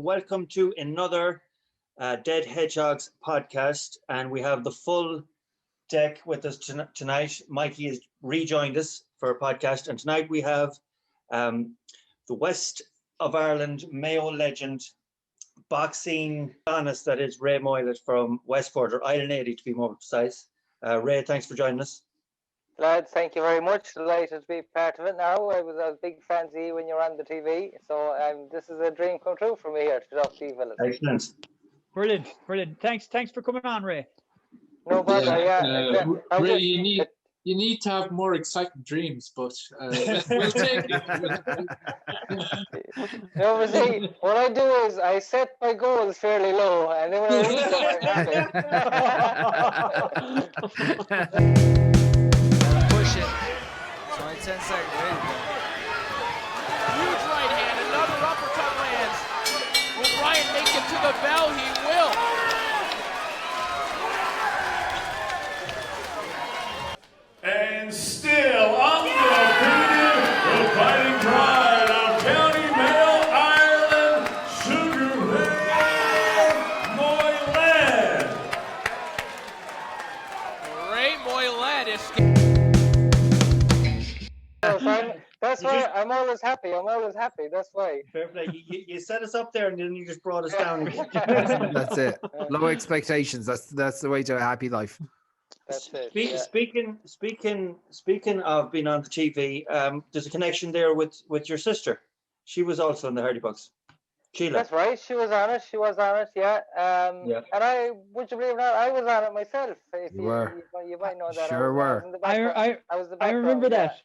Welcome to another Dead Hedgehogs podcast, and we have the full deck with us tonight. Mikey has rejoined us for a podcast, and tonight we have the West of Ireland Mayo legend, boxing honest, that is Ray Moylette from Westport, or Island 80 to be more precise. Ray, thanks for joining us. Lads, thank you very much. Delighted to be part of it now. I was a big fan of you when you were on the TV, so this is a dream come true for me here to talk to you fellas. Excellent. Brilliant. Thanks for coming on, Ray. No bother, Ray, you need to have more exciting dreams, but we'll take it. See, what I do is I set my goals fairly low, and then when I reach them, I'm happy. Push it. So 10 seconds. Ready to go. Huge right hand. Another uppercut lands. Will Brian make it to the bell? He will. And still undefeated, the fighting pride of County Mayo, Ireland, Sugar Ray Moylette. Ray Moylette is. That's why I'm always happy. That's why. Fair play. You set us up there, and then you just brought us down. That's it. Low expectations. That's the way to a happy life. That's it. Speaking of being on the TV, there's a connection there with your sister. She was also in the Hardy Bucks. Sheila. That's right. She was on it. Yeah. Yeah. And would you believe it or not, I was on it myself. You were. You might know that. Sure were. I remember that.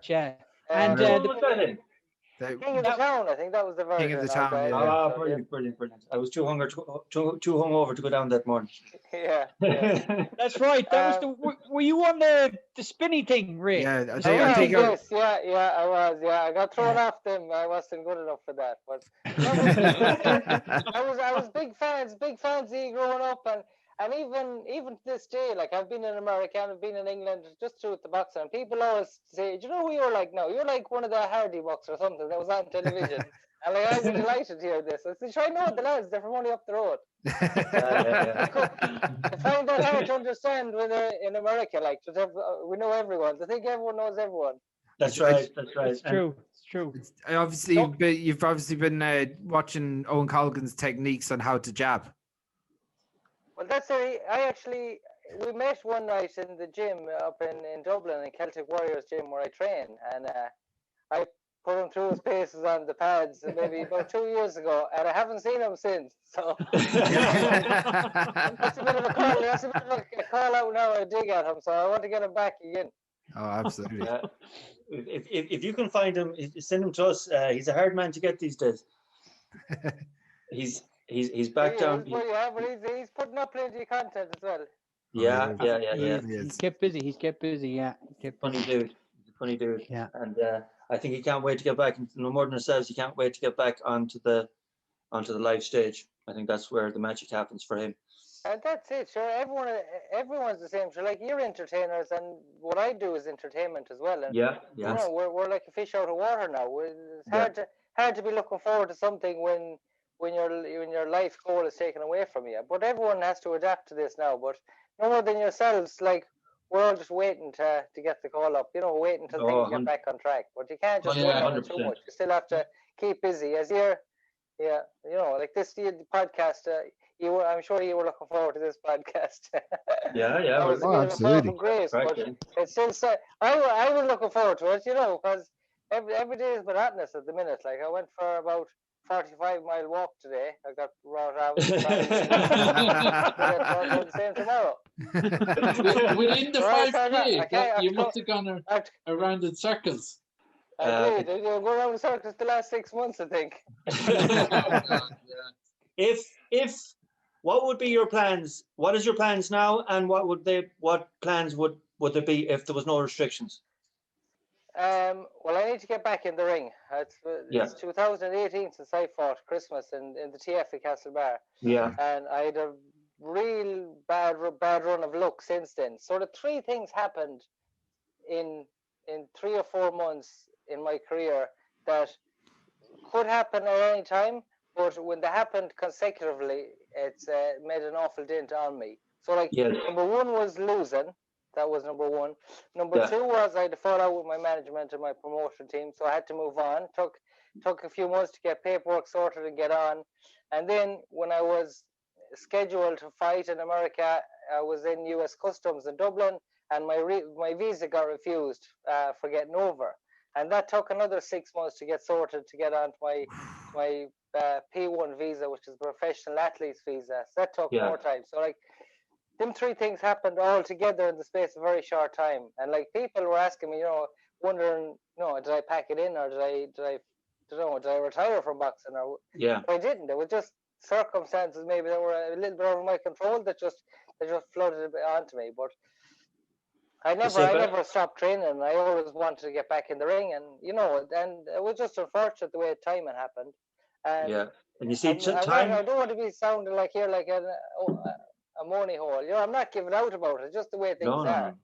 Yeah. And what was that in? King of the Town, I think that was the version. King of the Town, yeah. Ah, brilliant. I was too hungover to go down that morning. Yeah. that's right. That was were you on the spinny thing, Ray? Yeah, I was. Yeah, I got thrown off them. I wasn't good enough for that. But I was big fans of you growing up, and even to this day, like I've been in America and I've been in England just through the boxing, and people always say, "Do you know who you're like now? You're like one of the Hardy Bucks or something that was on television." And like, I'm delighted to hear this. I said, "I know the lads. They're from only up the road." I find that hard to understand when they're in America. Like, we know everyone. They think everyone knows everyone. That's right. It's true. You've obviously been watching Owen Colgan's techniques on how to jab. Well, that's it. We met one night in the gym up in Dublin, in Celtic Warriors gym where I train, and I put him through his paces on the pads maybe about 2 years ago, and I haven't seen him since. So that's a bit of a call. That's a bit of a call out now. I dig at him, so I want to get him back again. Oh, absolutely. If you can find him, send him to us. He's a hard man to get these days. He's back down. But he's putting up plenty of content as well. Yeah. He's kept busy. Yeah. Funny dude. Yeah. And I think he can't wait to get back. No more than ourselves, he can't wait to get back onto the live stage. I think that's where the magic happens for him. And that's it. Sure, everyone's the same. Sure, like you're entertainers, and what I do is entertainment as well. And yeah. You know, we're like a fish out of water now. It's hard to be looking forward to something when your life goal is taken away from you. But everyone has to adapt to this now. But no more than yourselves, like we're all just waiting to get the call up. You know, waiting till things get back on track. But you can't just wait on it too much. You still have to keep busy. As you know, like this podcast. I'm sure you were looking forward to this podcast. Yeah. Absolutely. Grace, but it's still. I was looking forward to it, you know, because every day is monotonous at the minute. Like I went for about 45-mile walk today. I got brought out. The same tomorrow. Within the 5K, you must have gone around in circles. I did. Go around in circles the last 6 months, I think. If what would be your plans? What is your plans now, and what plans would there be if there was no restrictions? Well, I need to get back in the ring. It's 2018 since I fought Christmas in the TF at Castlebar. Yeah. And I had a real bad run of luck since then. Sort of three things happened in 3 or 4 months in my career that could happen at any time, But when they happened consecutively, it's made an awful dent on me. So, like, number one was losing. That was number one. Number two was I had to fall out with my management and my promotion team, so I had to move on. Took a few months to get paperwork sorted and get on. And then when I was scheduled to fight in America, I was in U.S. Customs in Dublin, and my visa got refused for getting over. And that took another 6 months to get sorted to get onto my P1 visa, which is professional athlete's visa. So that took more time. So, like, them three things happened all together in the space of a very short time. And, like, people were asking me, wondering, did I pack it in, or did I retire from boxing? Or I didn't. It was just circumstances maybe that were a little bit over my control that just flooded a bit onto me. But I never stopped training. I always wanted to get back in the ring, and and it was just unfortunate the way time it happened. And and you see, time. I don't want to be sounding like a money hole. I'm not giving out about it. It's just the way things are. No.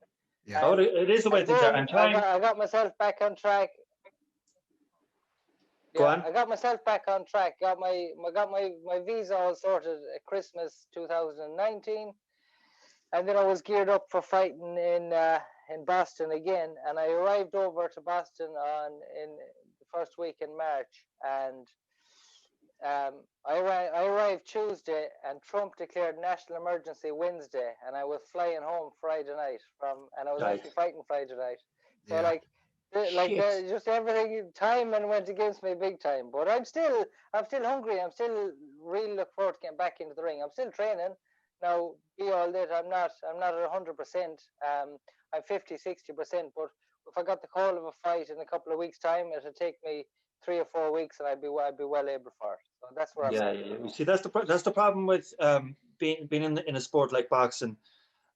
Yeah. It is the way things are. And time. I got myself back on track. Go on. I got myself back on track. Got my visa all sorted at Christmas 2019. And then I was geared up for fighting in Boston again, and I arrived over to Boston in the first week in March, and I arrived Tuesday, and Trump declared national emergency Wednesday, and I was flying home Friday night and I was actually fighting Friday night. So just everything, timing went against me big time. But I'm still hungry. I'm still really looking forward to getting back into the ring. I'm still training. Now, be all that, I'm not at 100%. I'm 50, 60%. But if I got the call of a fight in a couple of weeks' time, it'll take me 3 or 4 weeks, and I'd be well able for it. So that's where I'm at. You see, that's the problem with being in a sport like boxing,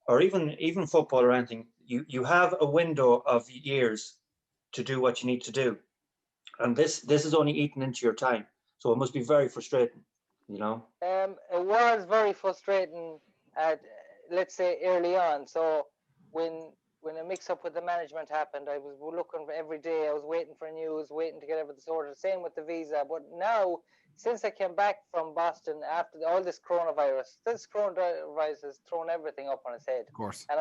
or even football or anything. You have a window of years to do what you need to do, and this is only eating into your time. So it must be very frustrating. It was very frustrating let's say early on. So when a mix-up with the management happened, I was looking for every day. I was waiting for news, waiting to get everything sorted. Same with the visa. But now, since I came back from Boston after all this coronavirus has thrown everything up on its head. Of course. And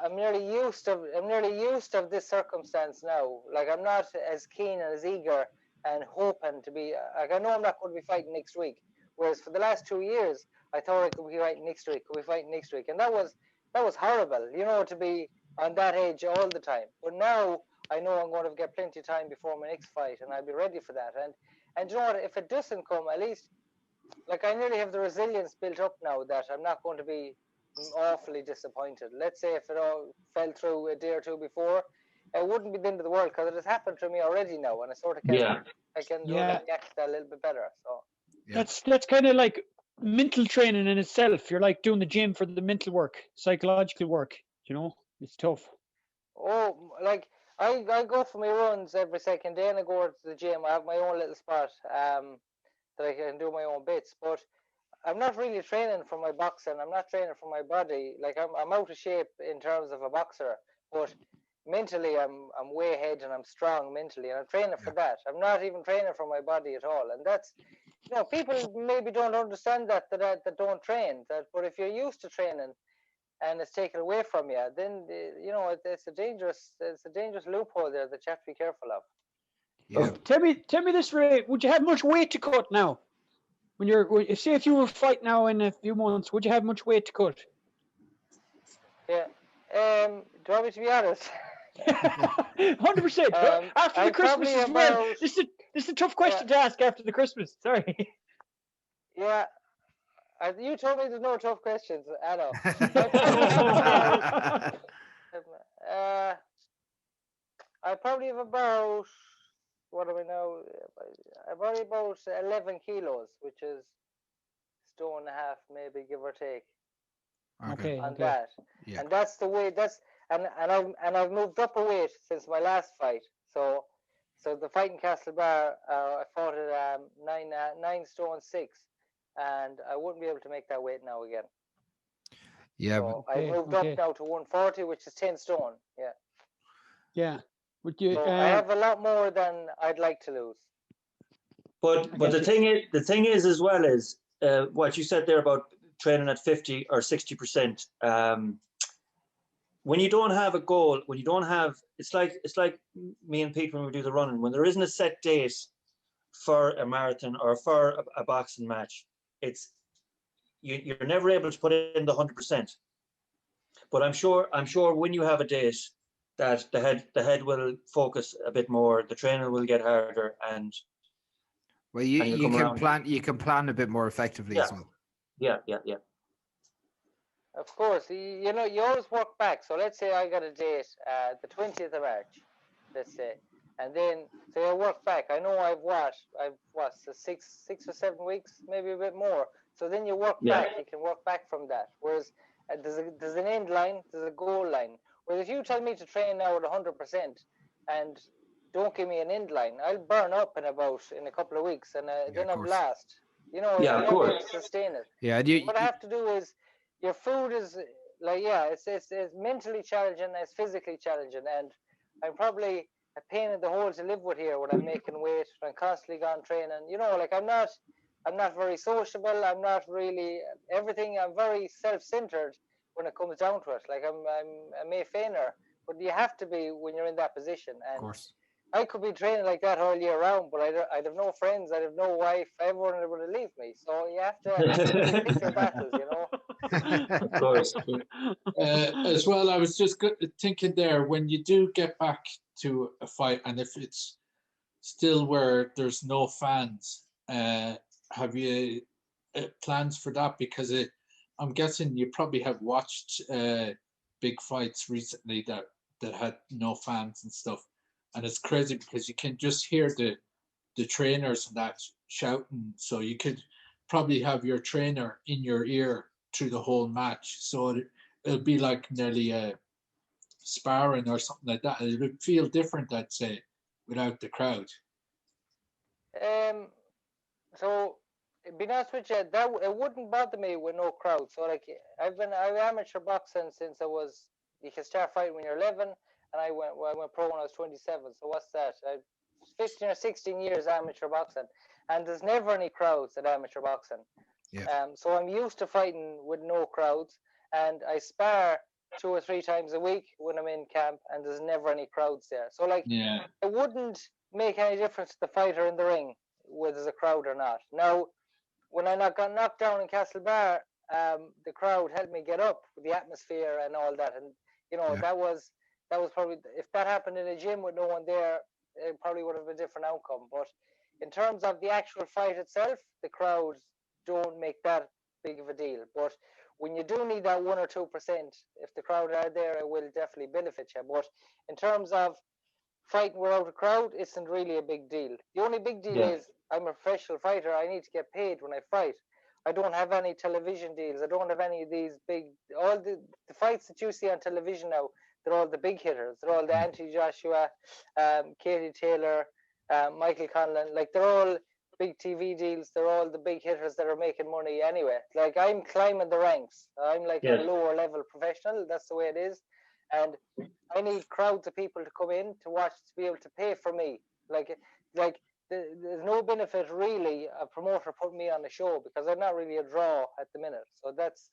I'm nearly used of this circumstance now. Like, I'm not as keen and as eager and hoping to be. Like, I know I'm not going to be fighting next week. Whereas for the last 2 years, I thought I could be fighting next week, and that was horrible. To be on that age all the time. But now I know I'm going to get plenty of time before my next fight, and I'll be ready for that. And you know what? If it doesn't come, at least, like, I nearly have the resilience built up now that I'm not going to be awfully disappointed. Let's say if it all fell through a day or two before, it wouldn't be the end of the world, because it has happened to me already now, and I sort of can react that a little bit better. So that's kind of like mental training in itself. You're like doing the gym for the mental work, psychological work. It's tough. Oh, like I go for my runs every second day, and I go to the gym. I have my own little spot that I can do my own bits, but I'm not really training for my boxing. I'm not training for my body. Like, I'm out of shape in terms of a boxer, but mentally I'm way ahead, and I'm strong mentally, and I'm training for that. I'm not even training for my body at all, and that's, people maybe don't understand that don't train that. But if you're used to training and it's taken away from you, then it's a dangerous loophole there that you have to be careful of. Yeah. Tell me this, Ray. Would you have much weight to cut now? Say if you were fighting now in a few months, would you have much weight to cut? Yeah. Do you want me to be honest? 100%. After the Christmas as well. This is a tough question to ask after the Christmas. Sorry. Yeah. You told me there's no tough questions. I know. I probably have about, what do we know? Probably about 11 kilos, which is stone and a half, maybe, give or take. Okay. On that. Yeah. And that's the way. And I've moved up a weight since my last fight. So the fight in Castlebar, I fought at 9 stone 6, and I wouldn't be able to make that weight now again. Yeah. So I moved up now to 140, which is 10 stone. Yeah. Yeah. Would you? So I have a lot more than I'd like to lose. But the thing is as well is what you said there about training at 50 or 60%. When you don't have a goal, when you don't have, it's like me and Pete when we do the running. When there isn't a set date for a marathon or for a boxing match, you're never able to put in the 100%. But I'm sure when you have a date, that the head will focus a bit more. The training will get harder, and you can plan a bit more effectively as well. Yeah. Of course, you know, you always work back. So let's say I got a date the 20th of March, let's say, and then so I work back. I know I've so 6 or 7 weeks, maybe a bit more. So then you work back. You can work back from that. Whereas there's an end line, there's a goal line. Whereas if you tell me to train now at 100% and don't give me an end line, I'll burn up in a couple of weeks, and then I'll blast. You know, of course. To sustain it. Yeah, what I have to do is, your food is like, it's mentally challenging, it's physically challenging, and I'm probably a pain in the hole to live with here when I'm making weight, when I'm constantly gone training. You know, like I'm not very sociable. I'm not really everything. I'm very self-centered when it comes down to it. Like I'm a May Feiner, but you have to be when you're in that position. And of course. I could be training like that all year round, but I'd have no friends, I'd have no wife, everyone would leave me. So you have to pick your battles, you know. Of course. As well, I was just thinking there, when you do get back to a fight, and if it's still where there's no fans, have you plans for that? Because I'm guessing you probably have watched big fights recently that had no fans and stuff. And it's crazy because you can just hear the trainers and that shouting. So you could probably have your trainer in your ear through the whole match. So it'll be like nearly a sparring or something like that. It would feel different, I'd say, without the crowd. So be honest with you, it wouldn't bother me with no crowd. So like I've amateur boxing since you can start fighting when you're 11. And I went pro when I was 27. So what's that? 15 or 16 years amateur boxing, and there's never any crowds at amateur boxing. Yeah. So I'm used to fighting with no crowds, and I spar 2 or 3 times a week when I'm in camp, and there's never any crowds there. So like, it wouldn't make any difference to the fighter in the ring whether there's a crowd or not. Now, when I got knocked down in Castlebar, the crowd helped me get up with the atmosphere and all that, and you know that was probably, if that happened in a gym with no one there, it probably would have been a different outcome. But in terms of the actual fight itself, the crowds don't make that big of a deal. But when you do need that 1 or 2%, if the crowd are there, it will definitely benefit you. But in terms of fighting without a crowd, it isn't really a big deal. The only big deal is I'm a professional fighter. I need to get paid when I fight. I don't have any television deals. I don't have any of these all the fights that you see on television now, they're all the big hitters. They're all the Anthony Joshua, Katie Taylor, Michael Conlon. Like, they're all big TV deals. They're all the big hitters that are making money anyway. Like, I'm climbing the ranks. I'm like a lower level professional. That's the way it is. And I need crowds of people to come in to watch, to be able to pay for me. Like there's no benefit really a promoter putting me on the show, because I'm not really a draw at the minute. So that's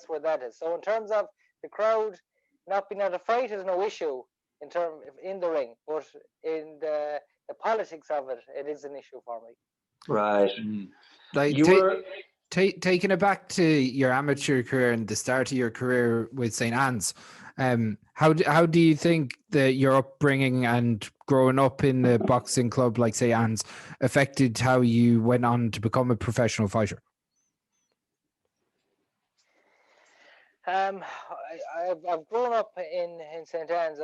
where that is. So in terms of the crowd not being at a fight is no issue in the ring, but in the politics of it, it is an issue for me. Right. Like taking it back to your amateur career and the start of your career with St. Anne's, how do you think that your upbringing and growing up in the boxing club like St. Anne's affected how you went on to become a professional fighter? I've grown up in St. Anne's.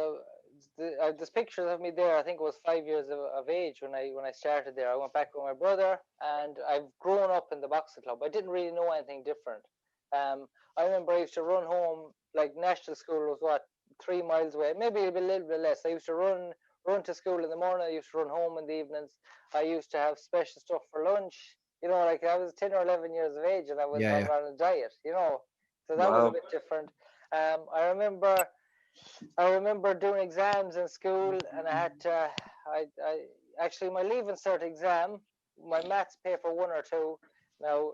There's pictures of me there. I think it was 5 years of age when I started there. I went back with my brother, and I've grown up in the boxing club. I didn't really know anything different. I remember I used to run home, like national school was 3 miles away, maybe a little bit less. I used to run to school in the morning. I used to run home in the evenings. I used to have special stuff for lunch. You know, like I was 10 or 11 years of age, and I was on a diet. You know. So that was a bit different. I remember doing exams in school, and I had to. I actually, my leaving cert exam my maths paper 1 or 2. Now,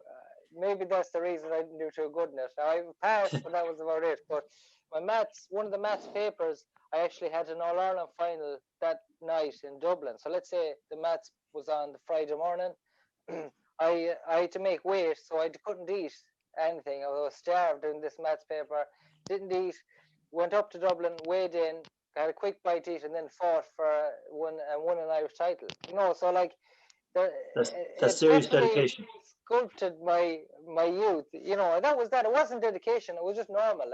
maybe that's the reason I didn't do too good in it. Now, I passed, but that was about it. But my maths, one of the maths papers, I actually had an All-Ireland final that night in Dublin. So let's say the maths was on the Friday morning. I had to make weight, so I couldn't eat anything. I was starved doing this maths paper. Didn't eat. Went up to Dublin, weighed in, had a quick bite to eat, and then fought for won an Irish title. So like that's serious dedication. Sculpted my youth. That was that. It wasn't dedication. It was just normal.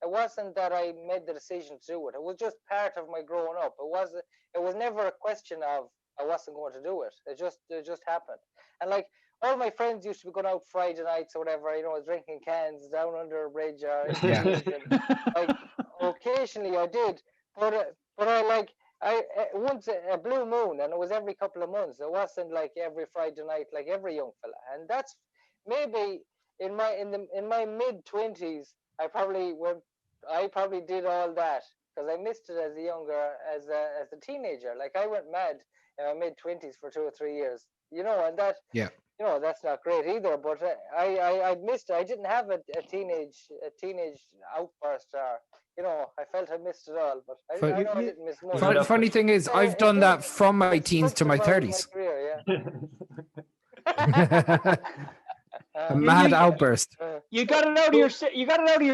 It wasn't that I made the decision to do it. It was just part of my growing up. It was never a question of I wasn't going to do it. It just happened. And like all my friends used to be going out Friday nights or whatever, drinking cans down under a bridge or like occasionally I did, but I once a blue moon, and it was every couple of months. It wasn't like every Friday night like every young fella. And that's maybe in my mid-20s I probably did all that because I missed it as a teenager. Like I went mad in my mid-20s for 2 or 3 years, and that that's not great either. But I missed it. I didn't have a teenage outburst or I felt I missed it all. But I know I didn't miss much. Funny thing is, I've done that from my teens to my 30s. My career, A mad outburst. You got it out of your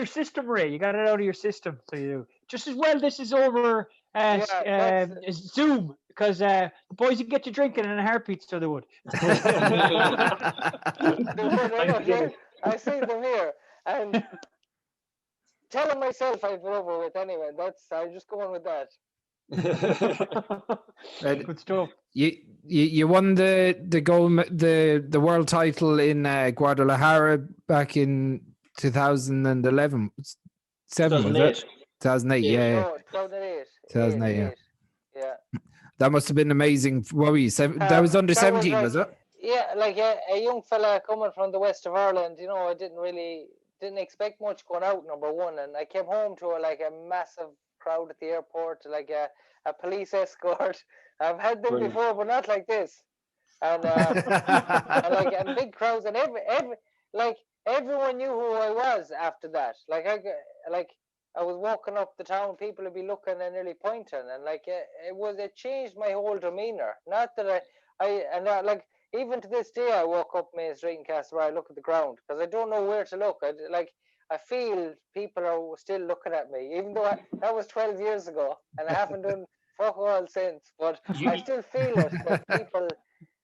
system, Ray. You got it out of your system. So you do. Just as well. This is over Zoom because the boys would get you drinking in a heartbeat, so they would. I see them here, and telling myself I've been over with anyway. I'm just going with that. Good stuff. You won the gold the world title in Guadalajara back in 2011. 7 was it? 2008. Yeah. No, 2008. 2008. Yeah. That must have been amazing. What were you? That was under 17, was it? Yeah, like a young fella coming from the west of Ireland. I didn't expect much going out, number one, and I came home to a massive crowd at the airport, like a police escort. I've had them before, but not like this. And and big crowds, and everyone knew who I was after that. I was walking up the town, people would be looking and nearly pointing, and it changed my whole demeanor. Not that even to this day, I walk up Main Street in Castlebar, I look at the ground because I don't know where to look. I feel people are still looking at me, even though that was 12 years ago, and I haven't done fuck all since. But I still feel it. That people,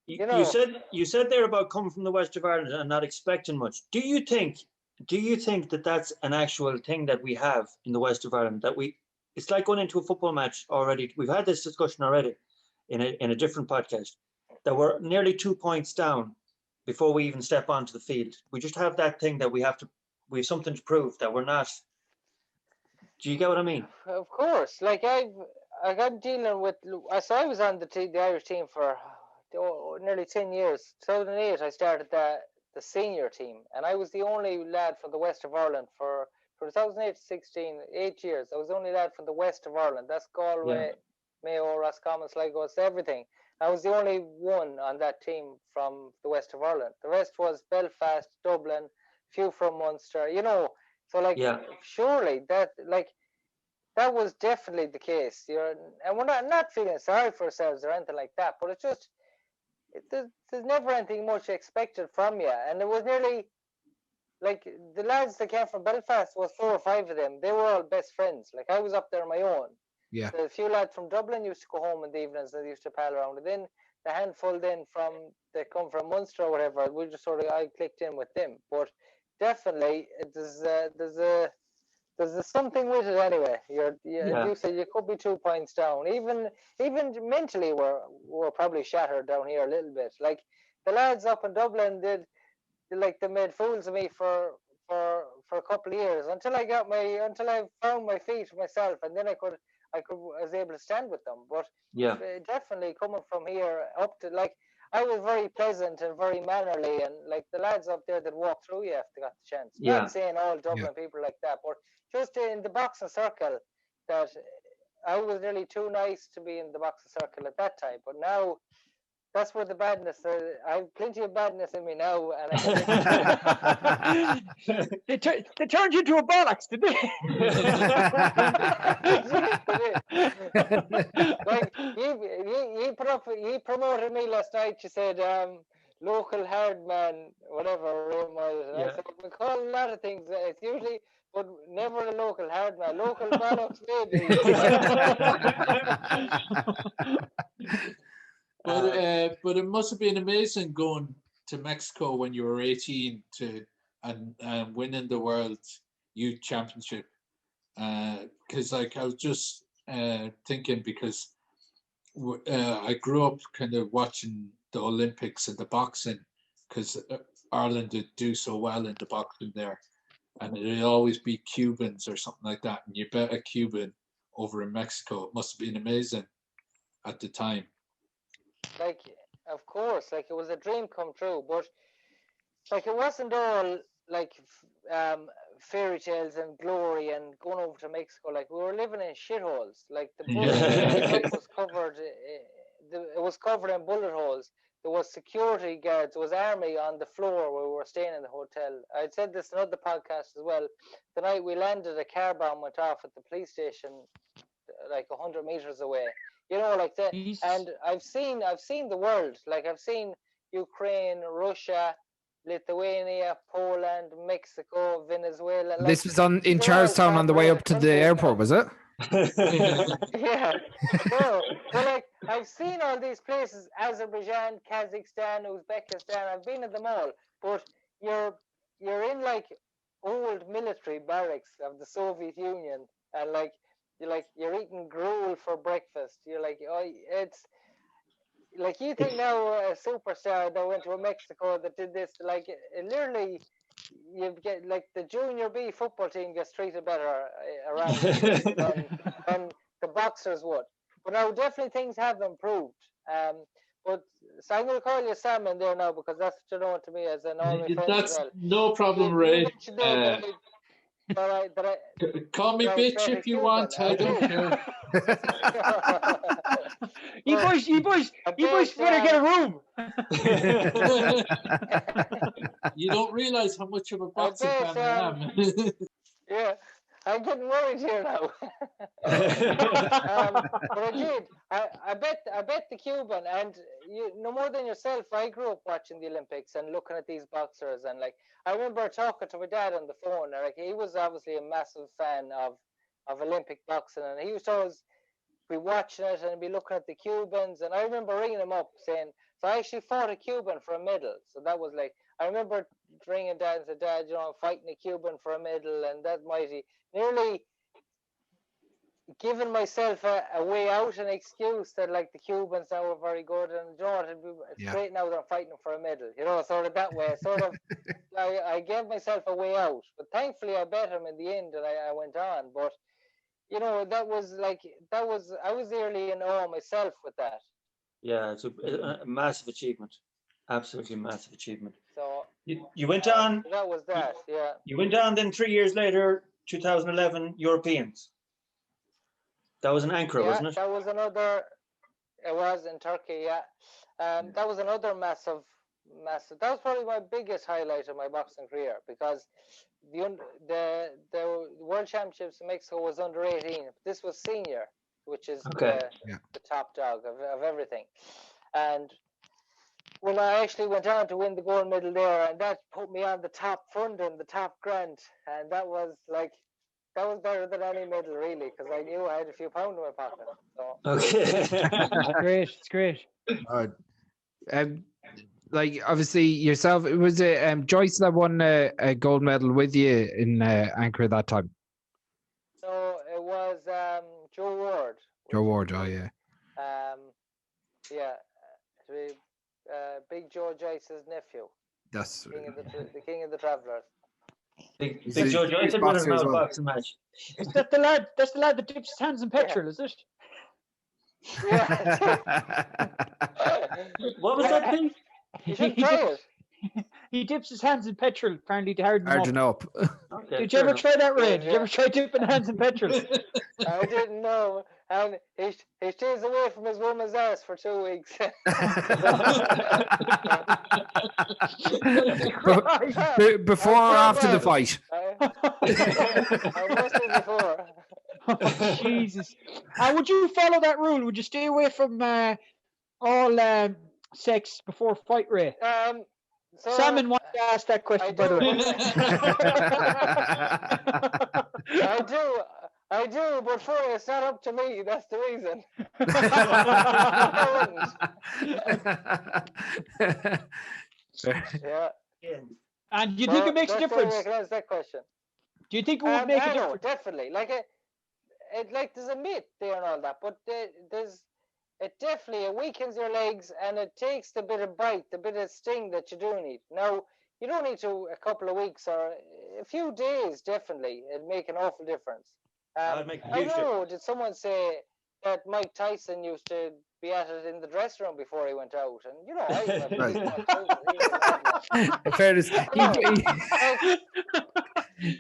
You said there about coming from the west of Ireland and not expecting much. Do you think that that's an actual thing that we have in the west of Ireland? It's like going into a football match already. We've had this discussion already in a different podcast. That we're nearly 2 points down before we even step onto the field. We just have that thing that we have something to prove that we're not. Do you get what I mean? Of course. I'm dealing with. So I was on the Irish team for nearly 10 years. 2008, I started the senior team, and I was the only lad from the west of Ireland for 2008 to 16, 8 years. I was the only lad from the west of Ireland. That's Galway, Mayo, Roscommon, Sligo, everything. I was the only one on that team from the west of Ireland. The rest was Belfast, Dublin, few from Munster, So surely that was definitely the case. And we're not feeling sorry for ourselves or anything like that, but it's just there's never anything much expected from you. And it was nearly the lads that came from Belfast was 4 or 5 of them. They were all best friends. I was up there on my own. Yeah. The few lads from Dublin used to go home in the evenings and they used to pal around. And then the handful that come from Munster or whatever, we just I clicked in with them. But definitely there's something with it anyway. You said you could be 2 points down. Even mentally we're probably shattered down here a little bit. The lads up in Dublin they made fools of me for a couple of years until I found my feet myself, and then I was able to stand with them. But definitely coming from here up to I was very pleasant and very mannerly, and the lads up there that walk through you if they got the chance. Not saying all Dublin people like that, but just in the boxing circle, that I was nearly too nice to be in the boxing circle at that time. But now that's where the badness. I have plenty of badness in me now, and They turned you into a bollocks, did they? like you promoted me last night. You said local hard man, whatever. And I said we call a lot of things. It's usually, but never a local hard man. Local bollocks, maybe. But it must have been amazing going to Mexico when you were 18 and winning the World Youth Championship. Because like I was just thinking, because I grew up kind of watching the Olympics and the boxing, because Ireland did do so well in the boxing there, and it'd always be Cubans or something like that, and you bet a Cuban over in Mexico. It must have been amazing at the time. Like, of course, like it was a dream come true, but like it wasn't all like fairy tales and glory and going over to Mexico. Like we were living in shitholes. Like the bus was covered. It was covered in bullet holes. There was security guards. There was army on the floor where we were staying in the hotel. I'd said this in another podcast as well. The night we landed, a car bomb went off at the police station, like 100 meters away. You know, like that. And I've seen the world. Like I've seen Ukraine, Russia, Lithuania, Poland, Mexico, Venezuela. Like, this was in Charlestown on the way up to the airport, was it? Yeah. No, but like I've seen all these places: Azerbaijan, Kazakhstan, Uzbekistan. I've been at them all. But you're in like old military barracks of the Soviet Union, and like you're eating gruel for breakfast. You're like, oh, it's like you think now a superstar that went to Mexico that did this, like literally you get like the junior B football team gets treated better around than the boxers would. But now definitely things have improved. But so I'm going to call you Sam in there now because that's what you know to me as an all my friends. That's as well. no problem, Ray. Call me bitch if you want. I don't care. You boys better get a room. You don't realize how much of a boxing fan I am. Yeah, I'm getting worried here now. But I did. I bet the Cuban, and you no more than yourself. I grew up watching the Olympics and looking at these boxers, and like I remember talking to my dad on the phone. And like he was obviously a massive fan of Olympic boxing, and he was always be watching it and be looking at the Cubans. And I remember ringing him up saying, so I actually fought a Cuban for a medal. So that was like, I remember ringing Dad and said, Dad, you know, I'm fighting a Cuban for a medal, and that mighty nearly giving myself a way out, an excuse that like the Cubans now are very good, and you know what, it's great now that I'm fighting for a medal, you know, sort of that way, sort of. I gave myself a way out, but thankfully I bet him in the end, and I went on. But you know, I was nearly in awe myself with that. Yeah, it's a massive achievement, absolutely massive achievement. So you went on. That was that, yeah. You went on then 3 years later, 2011 Europeans. That was in Ankara, wasn't it? That was another. It was in Turkey, yeah. That was another massive. That was probably my biggest highlight of my boxing career, because the World Championships in Mexico was under 18. This was senior, which is the top dog of everything. And when I actually went on to win the gold medal there, and that put me on the top front and the top grand, and that was better than any medal, really, because I knew I had a few pounds in my pocket. So. Okay. It's great. Like obviously yourself, was it Joyce that won a gold medal with you in Ankara that time? So it was Joe Ward. Joe Ward, oh yeah. Big Joe Joyce's nephew. That's the king of the Travellers. Big Joe Joyce had won a boxing match. Is that the lad? That's the lad that dips his hands in petrol, is it? Yeah. What was that thing? He dips his hands in petrol, apparently, to harden up. Okay, Did you ever try that, Ray? Did you ever try dipping hands in petrol? I didn't know. And he stays away from his woman's ass for 2 weeks. Before or after the fight? I must be before. Oh, Jesus. Would you follow that rule? Would you stay away from all sex before fight, Ray? So Salmon wants to ask that question, by the way. I do, but Fury, it's not up to me. That's the reason. Yeah. And do you think it makes a difference? That's that question. Do you think it would make a difference? No, definitely. Like there's a myth there and all that, but it definitely weakens your legs and it takes the bit of bite, the bit of sting that you do need. Now, you don't need to a couple of weeks or a few days. Definitely, it'd make an awful difference. I know. Did someone say that Mike Tyson used to be at it in the dressing room before he went out? And you know, fairness.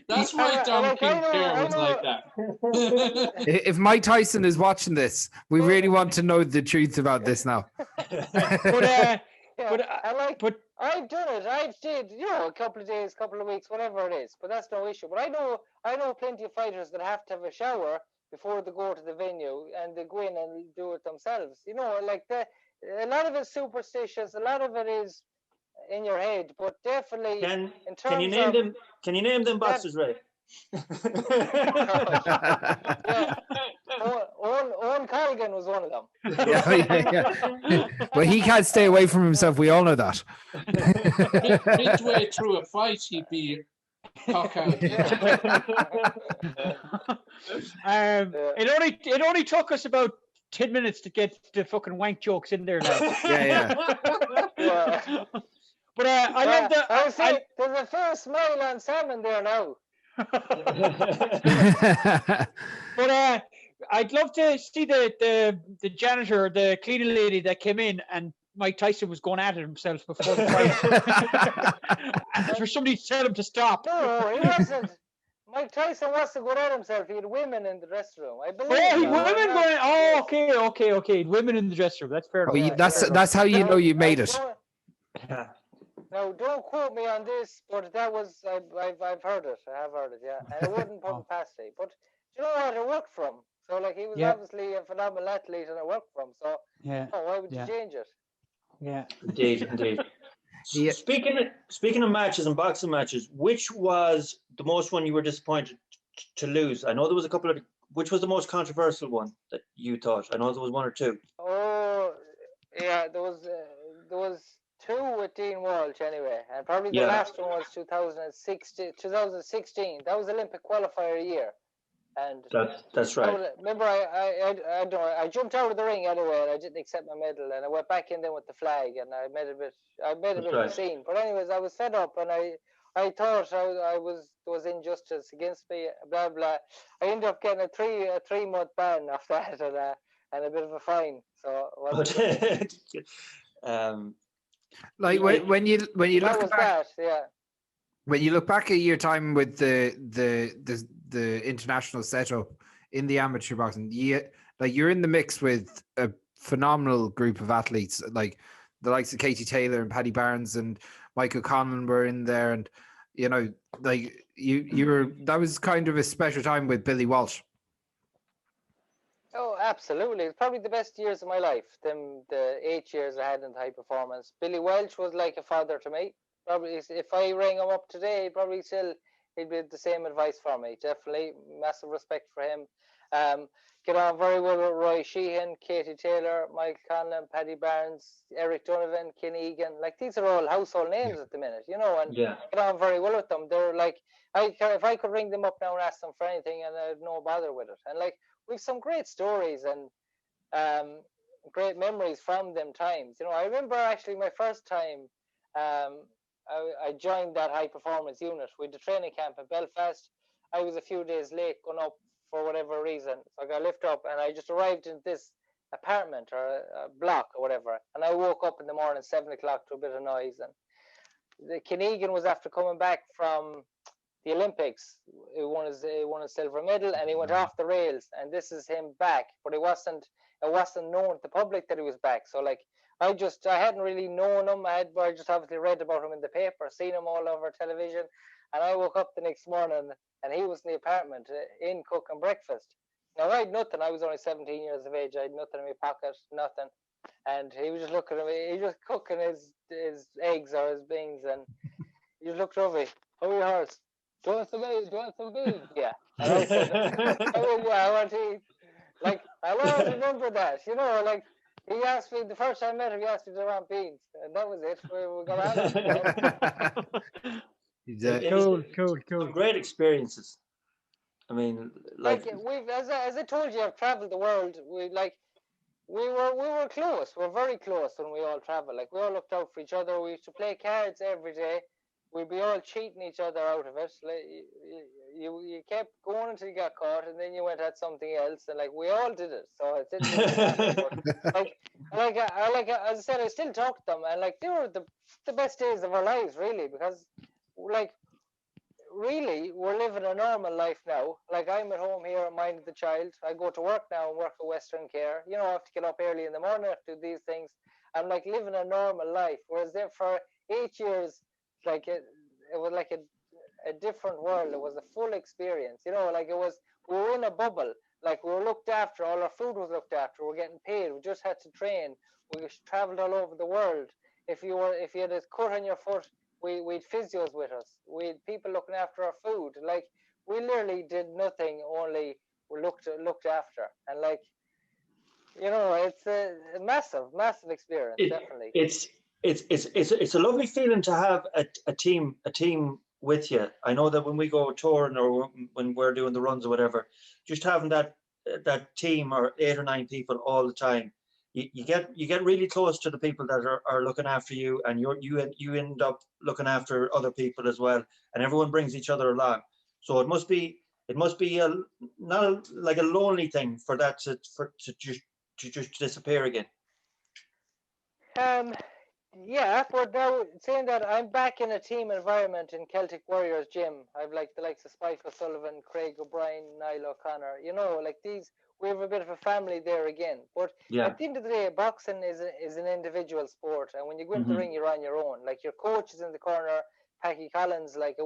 That's why Don Kincaid was like that. If Mike Tyson is watching this, we really want to know the truth about this now. But I've done it. I've did, a couple of days, couple of weeks, whatever it is. But that's no issue. But I know plenty of fighters that have to have a shower before they go to the venue and they go in and do it themselves. A lot of it's superstitious. A lot of it is in your head. But definitely, can you name them boxers, Ray? Owen Colgan was one of them. Yeah. Well, he can't stay away from himself. We all know that. Midway through a fight, he'd be cock out. It only took us about 10 minutes to get the fucking wank jokes in there now. Yeah. But I love that. There's a fair smile on Salmon there now. But I'd love to see the janitor, the cleaning lady that came in, and Mike Tyson was going at it himself before the fight. And for somebody to tell him to stop. No, he wasn't. Mike Tyson wants to go at himself. He had women in the dressing room. I believe. Oh, women going. Oh, okay. Women in the dressing room. That's fair enough. That's how you know you made it. Now, don't quote me on this, but that was I've heard it. I have heard it, yeah. And it wouldn't put him past it. But you know what? It worked for him. So he was obviously a phenomenal athlete, and it worked for him. So why would you change it? Yeah, indeed. Speaking of matches and boxing matches, which was the most one you were disappointed to lose? I know there was a couple of. Which was the most controversial one that you thought? I know there was one or two. Oh, yeah, there was 2 with Dean Walsh anyway, and probably the last one was 2016. That was Olympic qualifier year, and that's right. Remember, I jumped out of the ring anyway, and I didn't accept my medal, and I went back in there with the flag, and I made a bit of a scene. But anyways, I was fed up, and I thought there was injustice against me, blah blah. I ended up getting a 3-month ban off that, and a bit of a fine. So. When you look back, when you look back at your time with the international setup in the amateur boxing, you're in the mix with a phenomenal group of athletes, like the likes of Katie Taylor and Paddy Barnes and Michael Conlon were in there, and you were that was kind of a special time with Billy Walsh. Oh, absolutely. It's probably the best years of my life. The 8 years I had in high performance. Billy Welch was like a father to me. Probably, if I rang him up today, he'd be the same advice for me. Definitely, massive respect for him. Get on very well with Roy Sheehan, Katie Taylor, Michael Conlon, Paddy Barnes, Eric Donovan, Ken Egan. These are all household names at the minute, and get on very well with them. They're if I could ring them up now and ask them for anything, and I'd no bother with it. And we've some great stories and great memories from them times. I remember actually my first time I joined that high performance unit with the training camp in Belfast. I was a few days late going up for whatever reason. So I got lifted up and I just arrived in this apartment or a block or whatever. And I woke up in the morning, 7 o'clock, to a bit of noise. And the Ken Egan was after coming back from the Olympics. He won a silver medal, and he went off the rails. And this is him back, but it wasn't known to the public that he was back. So like I hadn't really known him. I just obviously read about him in the paper, seen him all over television, and I woke up the next morning and he was in the apartment in cooking breakfast. Now I had nothing. I was only 17 years of age. I had nothing in my pocket, nothing. And he was just looking at me. He was cooking his eggs or his beans, and he just looked over me. How are your hearts? Do you want some beans? Do you want some beans? Yeah. And I said, I want to eat. Like, I'll always remember that. You know, like, he asked me, the first time I met him, he asked me to want beans. And that was it. We got on it. Cool. Great experiences. I mean, like we've, as I told you, I've traveled the world. We were close. We're very close when we all travel. Like, we all looked out for each other. We used to play cards every day. We'd be all cheating each other out of it. Like, you kept going until you got caught, and then you went at something else, and like we all did it. So it didn't really matter. But, as I said, I still talk to them, and like they were the best days of our lives, really, because like really we're living a normal life now. Like, I'm at home here, minding the child. I go to work now and work at Western Care. You know, I have to get up early in the morning, I have to do these things. I'm like living a normal life. Whereas then for 8 years, like it was like a different world. It was a full experience. You know, like we were in a bubble. Like, we were looked after. All our food was looked after. We're getting paid. We just had to train. We traveled all over the world. If you had a cut on your foot, we'd physios with us. We had people looking after our food. Like, we literally did nothing, only we looked after. And like, you know, it's a massive experience. Definitely. It's a lovely feeling to have a team with you. I know that when we go touring or when we're doing the runs or whatever, just having that team or 8 or 9 people all the time, you get really close to the people that are looking after you, and you end up looking after other people as well, and everyone brings each other along. So it must be not like a lonely thing for that to just disappear again. Yeah, but now saying that, I'm back in a team environment in Celtic Warriors gym. I've like the likes of Spike O'Sullivan, Craig O'Brien, Niall O'Connor. You know, like these, we have a bit of a family there again. But at the end of the day, boxing is an individual sport, and when you go into the ring, you're on your own. Like, your coach is in the corner, Packy Collins, like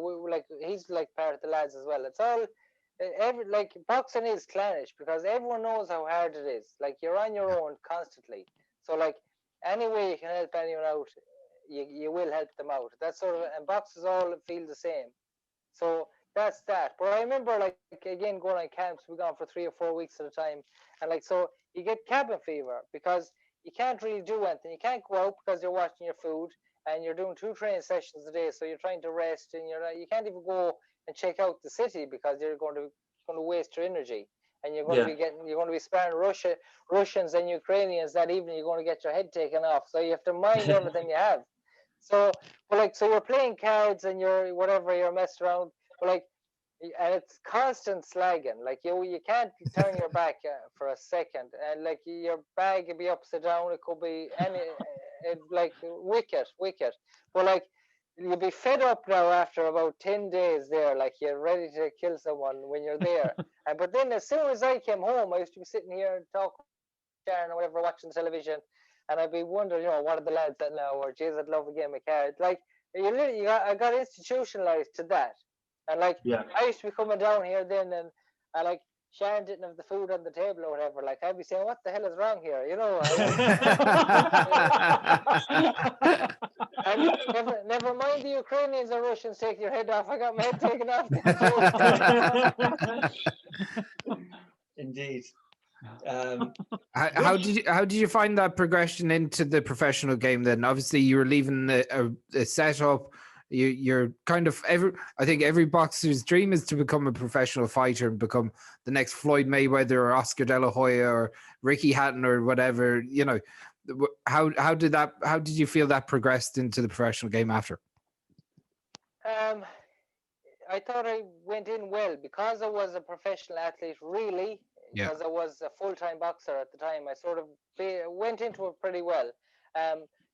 he's like part of the lads as well. It's all like, boxing is clannish because everyone knows how hard it is. Like, you're on your own constantly. So like, any way you can help anyone out, you will help them out. That's sort of, and boxers all feel the same. So that's that. But I remember, like, again, going on camps, we've gone for 3 or 4 weeks at a time, and like, so you get cabin fever because you can't really do anything. You can't go out because you're watching your food, and you're doing 2 training sessions a day, so you're trying to rest, and you can't even go and check out the city because you're going to waste your energy. And you're going to be sparring Russians and Ukrainians that evening. You're going to get your head taken off. So you have to mind everything you have. So, but like, so you're playing cards and you're messing around. But like, and it's constant slagging. Like, you can't turn your back for a second. And like, your bag could be upside down. It could be like wicked. But like, you'll be fed up now after about 10 days there. Like, you're ready to kill someone when you're there. But then as soon as I came home, I used to be sitting here and talking or whatever, watching television, and I'd be wondering, you know, what are the lads at now, or geez, I'd love a game of cards. Like, I got institutionalized to that. And like, I used to be coming down here then, and I like, Sharon didn't have the food on the table or whatever. Like, I'd be saying, what the hell is wrong here? You know, and never mind the Ukrainians or Russians taking your head off. I got my head taken off. Indeed. How did you find that progression into the professional game then? Obviously, you were leaving a setup. You're kind of I think every boxer's dream is to become a professional fighter and become the next Floyd Mayweather or Oscar De La Hoya or Ricky Hatton or whatever. You know, how did you feel that progressed into the professional game after? I thought I went in well because I was a professional athlete, really. Yeah. Because I was a full-time boxer at the time, I sort of went into it pretty well.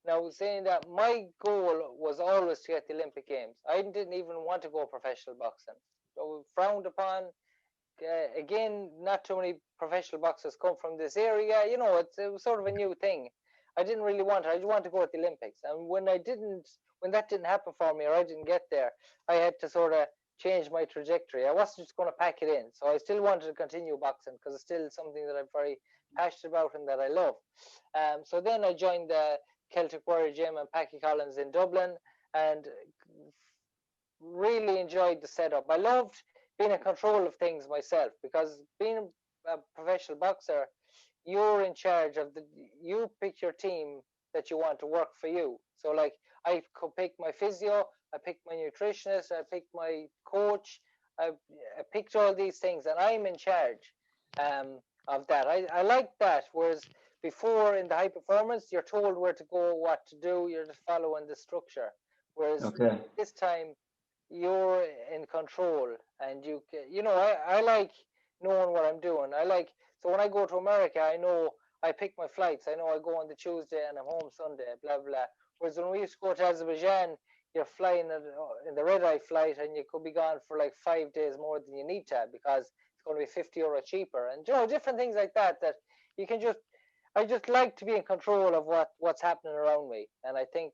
Now, saying that, my goal was always to get the Olympic Games. I didn't even want to go professional boxing. So frowned upon. Again, not too many professional boxers come from this area. You know, it was sort of a new thing. I didn't really want it. I just wanted to go at the Olympics. And when that didn't happen for me, or I didn't get there, I had to sort of change my trajectory. I wasn't just going to pack it in. So I still wanted to continue boxing because it's still something that I'm very passionate about and that I love. So then I joined the Celtic Warrior Gym and Paddy Collins in Dublin, and really enjoyed the setup. I loved being in control of things myself, because being a professional boxer, you're in charge of you pick your team that you want to work for you. So like, I could pick my physio, I picked my nutritionist, I picked my coach, I picked all these things, and I'm in charge of that. I like that. Whereas before, in the high performance, you're told where to go, what to do, you're just following the structure. Whereas this time, you're in control, and I like knowing what I'm doing. So when I go to America, I know I pick my flights. I know I go on the Tuesday and I'm home Sunday, blah blah. Whereas when we used to go to Azerbaijan, you're flying in the red eye flight, and you could be gone for like 5 days more than you need to, because it's going to be €50 cheaper, and different things like that you can just. I just like to be in control of what's happening around me, and I think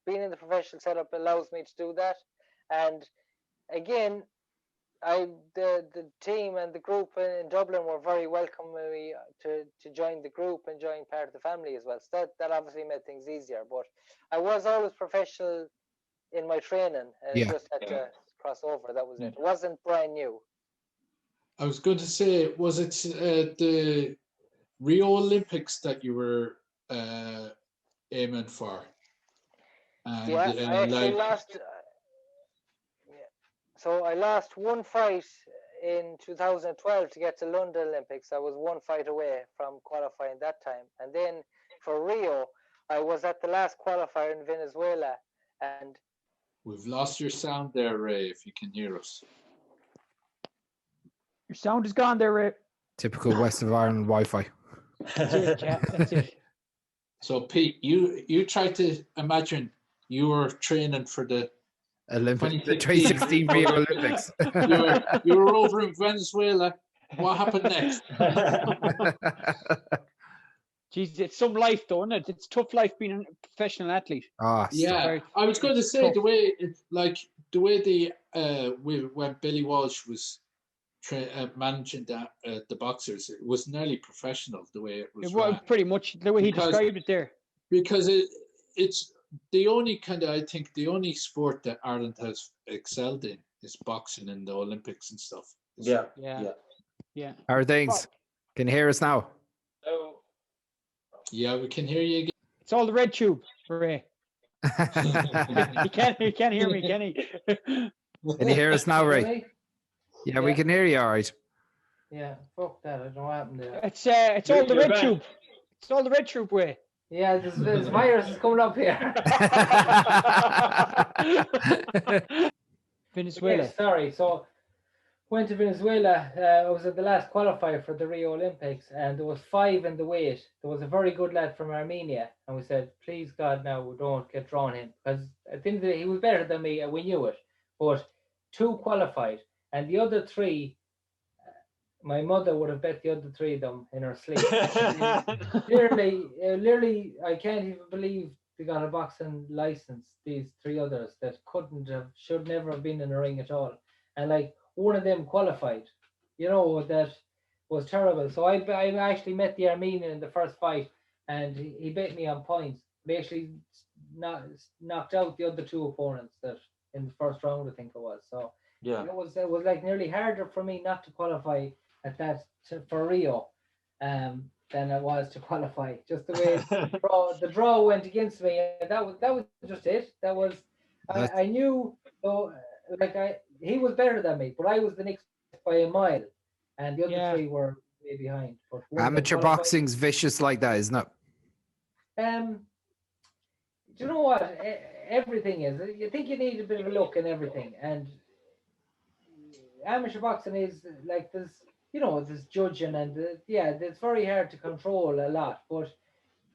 being in the professional setup allows me to do that. And again, the team and the group in Dublin were very welcoming me to join the group and join part of the family as well. So that obviously made things easier. But I was always professional in my training, and it just had to cross over. That was it. It wasn't brand new. I was going to say, was it the Rio Olympics that you were aiming for? And, I actually lost. So I lost one fight in 2012 to get to London Olympics. I was one fight away from qualifying that time. And then for Rio, I was at the last qualifier in Venezuela. And we've lost your sound there, Ray, if you can hear us. Your sound is gone there, Ray. Typical West of Ireland Wi-Fi. That's it, yeah, that's it. So, Pete, you try to imagine you were training for the Olympics, the 2016 Rio Olympics. you were over in Venezuela. What happened next? Jeez, it's some life, though, isn't it? It's tough life being a professional athlete. Yeah, I was going to say the way when Billy Walsh was managing the boxers, it was nearly professional the way it was. It was pretty much the way he described it there. Because it's the only I think the only sport that Ireland has excelled in is boxing in the Olympics and stuff. Yeah. How are things? Can you hear us now? Oh. Yeah, we can hear you again. It's all the red tube, Ray. He can't hear me, can he? Can you hear us now, Ray? Yeah, we can hear you all right. Yeah, fuck that. I don't know what happened there. It's all the red tube. It's all the red tube, Ray. Yeah, this virus is coming up here. Venezuela. Yeah, sorry. So, went to Venezuela. I was at the last qualifier for the Rio Olympics, and there was 5 in the weight. There was a very good lad from Armenia, and we said, please God, now we don't get drawn in, because at the end of the day, he was better than me, and we knew it. But 2 qualified, and the other 3. My mother would have bet the other 3 of them in her sleep. Literally, I can't even believe they got a boxing license. These 3 others that should never have been in the ring at all. And like, one of them qualified. That was terrible. So I actually met the Armenian in the first fight, and he beat me on points. They actually knocked out the other 2 opponents that in the first round, I think it was. So yeah, it was like nearly harder for me not to qualify at that for Rio than it was to qualify. Just the way the draw went against me, and that was just it. That was I knew though, he was better than me, but I was the next by a mile, and the other 3 were way behind. But amateur boxing's vicious like that, isn't it? Do you know what? Everything is. You think you need a bit of a look in everything, and amateur boxing is like this. There's judging, and it's very hard to control a lot. But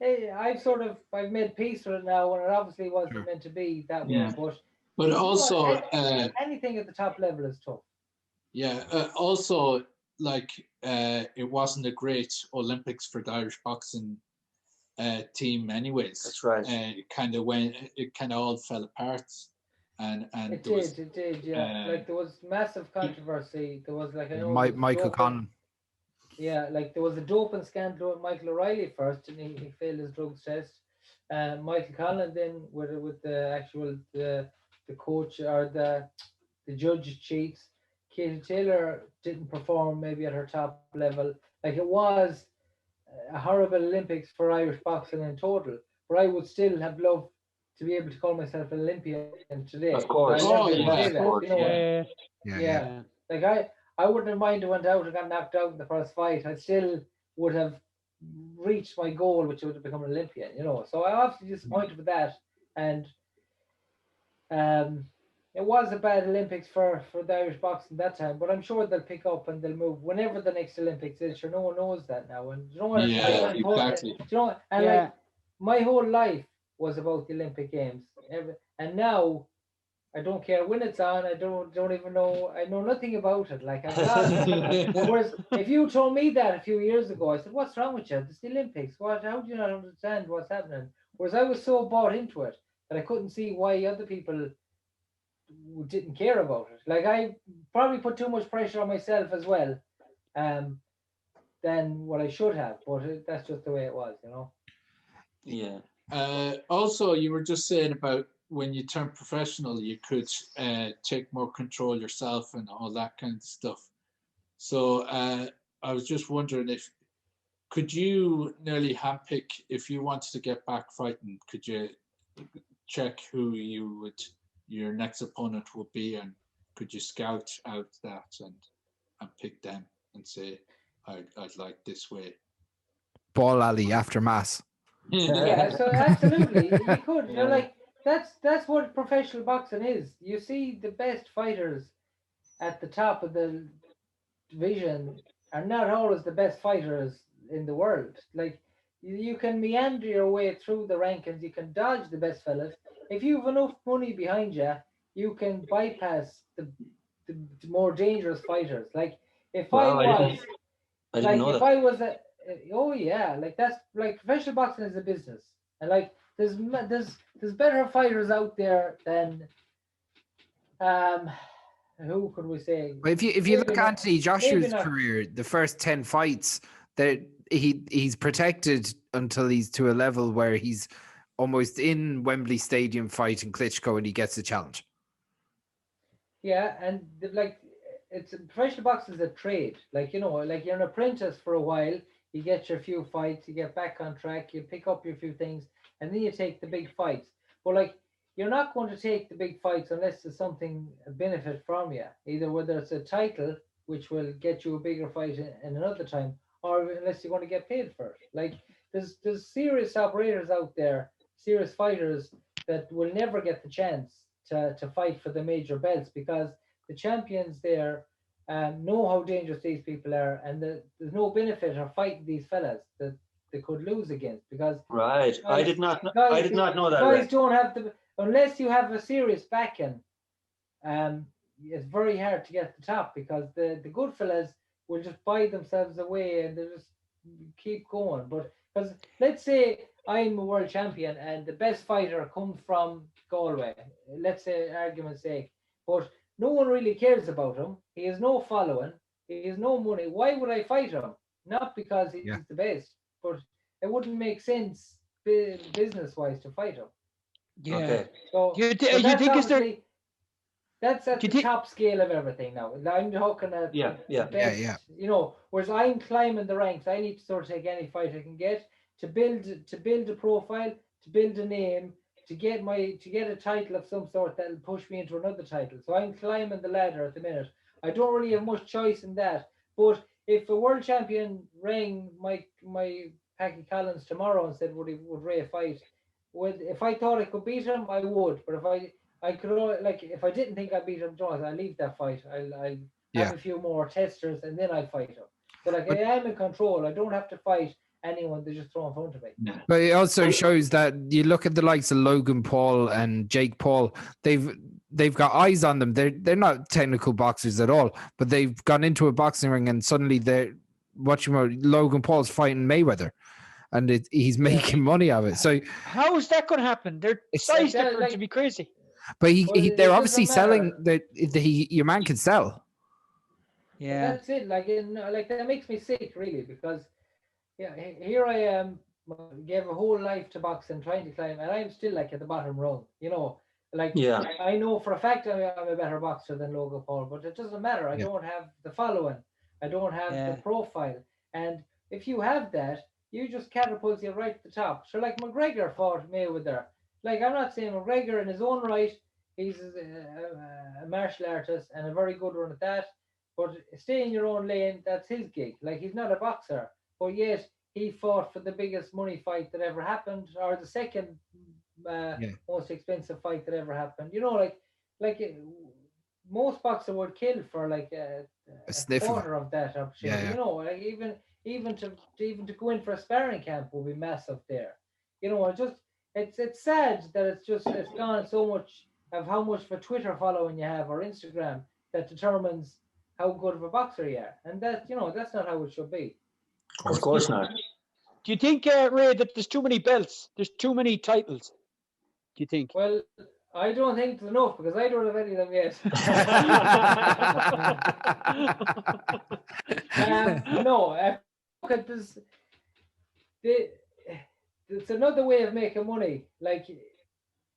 I've made peace with it now, and it obviously wasn't Sure. meant to be that way. Yeah. But But you know, also, anything at the top level is tough. yeah, also like it wasn't a great Olympics for the Irish boxing team, anyways. That's right. It kind of all fell apart, and It there was, did, yeah. Like there was massive controversy. There was like I know Michael Conlon. Yeah, like there was a doping scandal with Michael O'Reilly first, and he failed his drugs test. Michael Conlon then with the actual the coach or the judge cheats. Katie Taylor didn't perform maybe at her top level. Like it was a horrible Olympics for Irish boxing in total. But I would still have loved to be able to call myself an Olympian today. Of course. I'll never Oh, yeah, say of that, course, you know what? Yeah. Yeah. Like I wouldn't have minded went out and got knocked out in the first fight. I still would have reached my goal, which would have become an Olympian, you know. So I'm obviously disappointed with that. And it was a bad Olympics for the Irish boxing that time, but I'm sure they'll pick up and they'll move whenever the next Olympics is. Sure, no one knows that now, and you know what? yeah, exactly. You know, and Yeah. like my whole life was about the Olympic Games, and now I don't care when it's on. I don't even know. I know nothing about it. Like I'm not. Whereas if you told me that a few years ago, I said, "What's wrong with you? It's the Olympics. What? How do you not understand what's happening?" Whereas I was so bought into it that I couldn't see why other people didn't care about it. Like I probably put too much pressure on myself as well, than what I should have. But that's just the way it was, you know. Yeah. Also, you were just saying about when you turn professional, you could take more control yourself and all that kind of stuff. So I was just wondering could you nearly handpick if you wanted to get back fighting? Could you check who your next opponent would be, and could you scout out that and pick them and say, I'd like this way? Ball alley after mass. Yeah, so absolutely, you could. You're like that's what professional boxing is. You see the best fighters at the top of the division are not always the best fighters in the world. Like you can meander your way through the rankings, you can dodge the best fellas. If you have enough money behind you, you can bypass the more dangerous fighters. Like if Wow, I didn't know if that. I was a oh yeah, like that's like professional boxing is a business, and like there's better fighters out there than who could we say? Well, if you Maybe look at not- Anthony maybe Joshua's not. career, the first 10 fights, that he's protected until he's to a level where he's almost in Wembley Stadium fighting Klitschko and he gets a challenge. Yeah, and like it's professional boxing is a trade. Like you know, like you're an apprentice for a while. You get your few fights, you get back on track, you pick up your few things, and then you take the big fights. But like you're not going to take the big fights unless there's something a benefit from you. Either whether it's a title, which will get you a bigger fight in another time, or unless you're going to get paid for it. Like there's serious operators out there, serious fighters that will never get the chance to fight for the major belts because the champions there know how dangerous these people are, and there's no benefit of fighting these fellas that they could lose against because Right. I did not know that. guys Ray. don't have the unless you have a serious backing. It's very hard to get to the top because the good fellas will just buy themselves away and they just keep going. But because let's say I'm a world champion and the best fighter comes from Galway, let's say argument's sake, but no one really cares about him. He has no following. He has no money. Why would I fight him? Not because he's the best, but it wouldn't make sense business-wise to fight him. Yeah. Okay. So You that's think is there? obviously- that's at the top scale of everything now. I'm talking at Yeah, yeah. the best, you know, whereas I'm climbing the ranks, I need to sort of take any fight I can get to build a profile, to build a name, to get a title of some sort that'll push me into another title. So I'm climbing the ladder at the minute. I don't really have much choice in that. But if a world champion rang my Packy Collins tomorrow and said would Ray fight, if I thought I could beat him, I would. But if I could, like, if I didn't think I beat him, Jones, I'll leave that fight. I'll have a few more testers and then I'll fight him. So like I am in control. I don't have to fight anyone they just throw in front of me. But it also shows that you look at the likes of Logan Paul and Jake Paul, they've got eyes on them. They're not technical boxers at all, but they've gone into a boxing ring and suddenly they're watching Logan Paul's fighting Mayweather, and he's making money out of it. So how is that going to happen? They're size different to be crazy. But they're obviously doesn't matter. selling that your man can sell. Yeah, That's it. Like that makes me sick, really, because here I am, gave a whole life to boxing, trying to climb, and I'm still like at the bottom rung. You know, like I know for a fact I'm a better boxer than Logan Paul, but it doesn't matter. I don't have the following. I don't have the profile, and if you have that, you just catapult you right to the top. So like McGregor fought Mayweather. Like I'm not saying McGregor in his own right, he's a martial artist and a very good one at that. But stay in your own lane, that's his gig. Like he's not a boxer, but yet he fought for the biggest money fight that ever happened, or the second most expensive fight that ever happened. You know, like most boxers would kill for like a quarter of that opportunity. You know, like even to go in for a sparring camp would be massive there. You know, it's sad that it's gone so much of how much of a Twitter following you have or Instagram that determines how good of a boxer you are, and that's not how it should be. Of course not. Do you think, Ray, that there's too many belts? There's too many titles? Do you think? Well, I don't think there's enough because I don't have any of them yet. No, look at this. It's another way of making money. Like,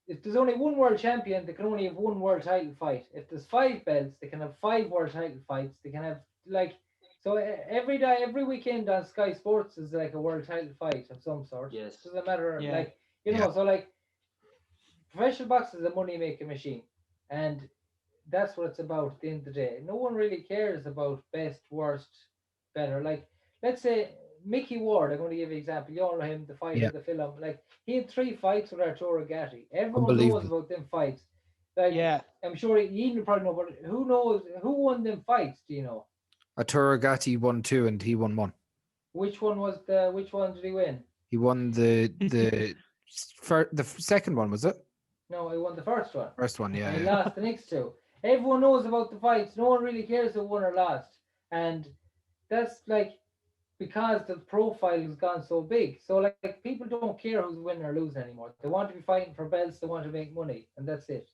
if there's only one world champion, they can only have one world title fight. If there's 5 belts, they can have 5 world title fights. They can have so every weekend on Sky Sports is like a world title fight of some sort. Yes. It doesn't matter. So like professional boxing is a money making machine, and that's what it's about at the end of the day. No one really cares about best, worst, better. Like, let's say Mickey Ward, I'm going to give you an example. You all know him, the fighter of the film. Like, he had 3 fights with Arturo Gatti. Everyone knows about them fights. Like, I'm sure you probably know, but who knows who won them fights? Do you know? Arturo Gatti won 2 and he won 1. Which one did he win? He won the second one, was it? No, he won the first one. First one, yeah. And he lost the next 2. Everyone knows about the fights. No one really cares who won or lost. And that's like because the profile has gone so big. So like people don't care who's winning or losing anymore. They want to be fighting for belts. They want to make money, and that's it.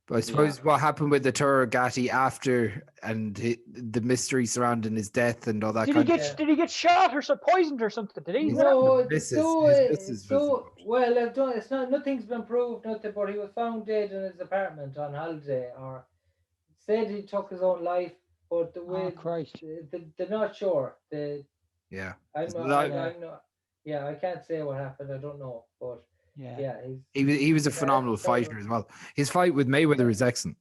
But I suppose what happened with the Arturo Gatti after and the mystery surrounding his death and all that Did he get shot or poisoned or something? Did he? No, well, it's not. Nothing's been proved. Nothing. But he was found dead in his apartment on holiday, or said he took his own life. But the way they're not sure. I can't say what happened. I don't know, but. He was a phenomenal fighter as well. His fight with Mayweather is excellent.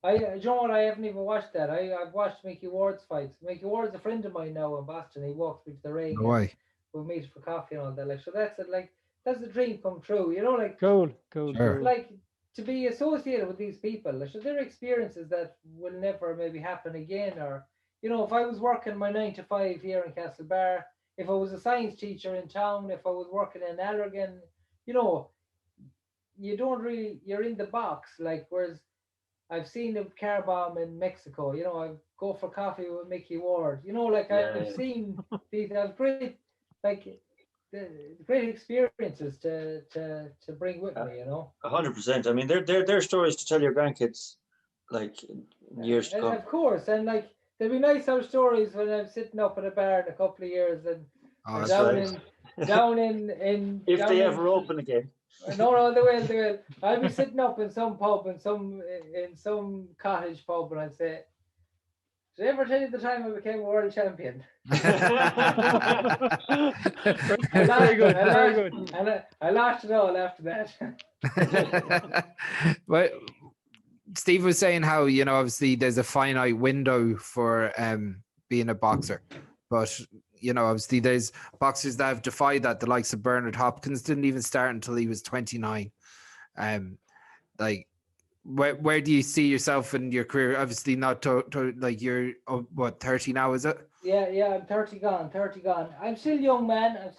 You know what? I haven't even watched that. I've watched Mickey Ward's fights. Mickey Ward's a friend of mine now in Boston. He walks me to the ring. No way. We'll meet for coffee and all that. Like, so that's it. Like, that's the dream come true. You know, like cool. Sure. Like to be associated with these people. Like, so their experiences that will never maybe happen again. Or, you know, if I was working my 9 to 5 here in Castlebar, if I was a science teacher in town, if I was working in Allergan. You know, you don't really, you're in the box. Like, whereas I've seen the car bomb in Mexico, you know, I go for coffee with Mickey Ward, you know, like I've seen these, I've great experiences to bring with me, you know. 100%. I mean, they're stories to tell your grandkids, like, years to come. Of course, and like, there'll be nice old stories when I'm sitting up in a bar in a couple of years and down in if they ever open again. No, they will. I'll be sitting up in some pub, in some cottage pub, and I'd say, "Did I ever tell you the time I became a world champion?" Very good. And I lost it all after that. Well, Steve was saying how, you know, obviously there's a finite window for being a boxer, but you know, obviously there's boxers that have defied that. The likes of Bernard Hopkins didn't even start until he was 29. Like, where do you see yourself in your career? Obviously not like you're 30 now, is it? Yeah, I'm 30 gone. I'm still young, man. I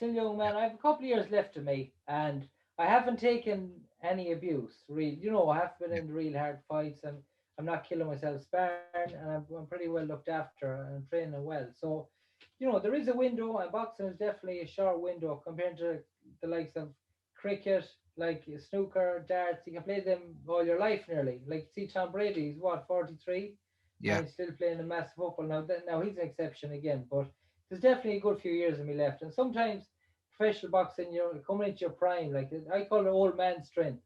have a couple of years left of me, and I haven't taken any abuse. Really, I have been in real hard fights, and I'm not killing myself sparring, and I'm pretty well looked after, and I'm training well. So, there is a window, and boxing is definitely a short window compared to the likes of cricket, like snooker, darts. You can play them all your life nearly. Like, see Tom Brady, he's what, 43? Yeah. And he's still playing a massive football now he's an exception again, but there's definitely a good few years of me left. And sometimes professional boxing, you're coming into your prime, like I call it old man strength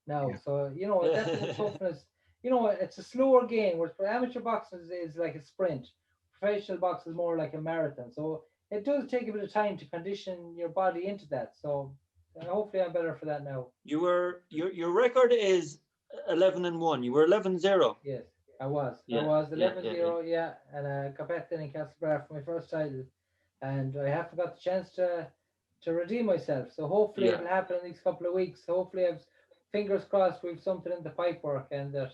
now. Yeah. So that's the toughness. It's a slower game. Whereas for amateur boxing is like a sprint. Professional boxing is more like a marathon. So it does take a bit of time to condition your body into that. So hopefully I'm better for that now. Your record is 11-1. You were 11-0. Yes. I was 11-0, yeah, and I got back then in Castlebar for my first title, and I haven't got the chance to redeem myself. So hopefully it'll happen in these couple of weeks. So hopefully I've fingers crossed we've something in the pipework, and that